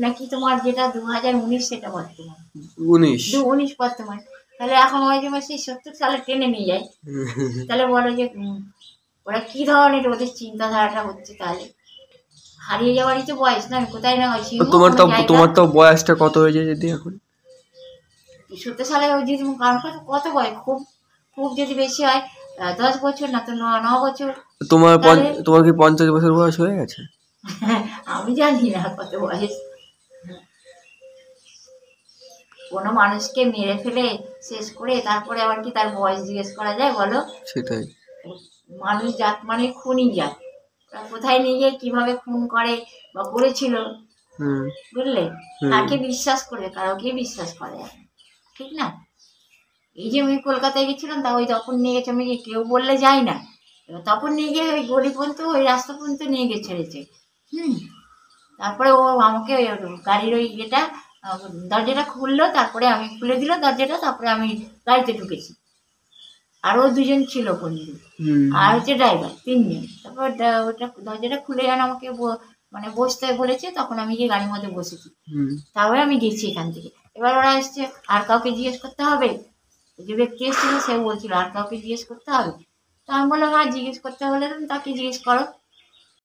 নাকি তোমার যেটা 2019 সেটা বর্তমান, 19 19 বর্তমান। তাহলে এখন ওই যে সেই 70 সালে টেনে নিয়ে যায়। তাহলে বলো যে ওরা কি ধরনের ওদের চিন্তাধারাটা হচ্ছে। তাহলে হারিয়ে যাওয়ারই তো বয়স না, কোথায় না হয় সিংহ কোনো জায়গা। তোমার তো বয়সটা কত হয়েছে যদি এখন? 70 সালে ওই যদি কারণ কত বয়স, খুব খুব যদি বেশি হয় 10 বছর, না তো 9 বছর। তোমার কি 50 বছর বয়স হয়ে গেছে? আমি জানি না কত বয়স। কোনো মানুষকে মেরে ফেলে শেষ করে তারপরে আবার কি তার বয়স জিজ্ঞেস করা যায় বলো? সেটাই। মানুষ জাত মানে খুনই জাত। কোথায় নিয়ে গিয়ে কিভাবে খুন করে বা করেছিল, বুঝলে, কাকে বিশ্বাস করবে, কারোকে বিশ্বাস করে এখন, ঠিক না? এই যে আমি কলকাতায় গেছিলাম, তা ওই তখন নিয়ে গেছে, আমি কেউ বললে যাই না, এবার তখন নিয়ে গিয়ে ওই গলি পর্যন্ত ওই রাস্তা পর্যন্ত নিয়ে গিয়ে ছেড়েছে। তারপরে ও আমাকে ওই গাড়ির ওই ইয়েটা দরজাটা খুললো, তারপরে আমি খুলে দিল দরজাটা, তারপরে আমি গাড়িতে ঢুকেছি। আরও 2জন ছিল বন্ধু, আর হচ্ছে ড্রাইভার, 3জন। তারপর ওটা দরজাটা খুলে যেন আমাকে মানে বসতে বলেছে, তখন আমি গিয়ে গাড়ির মধ্যে বসেছি। তারপরে আমি গেছি এখান থেকে। এবার ওরা এসছে, আর কাউকে জিজ্ঞেস করতে হবে? যে ব্যক্তি এসেছিল সে বলছিল আর কাউকে জিজ্ঞেস করতে হবে। তো আমি বললাম, হ্যাঁ জিজ্ঞেস করতে হলে তাকে জিজ্ঞেস করো।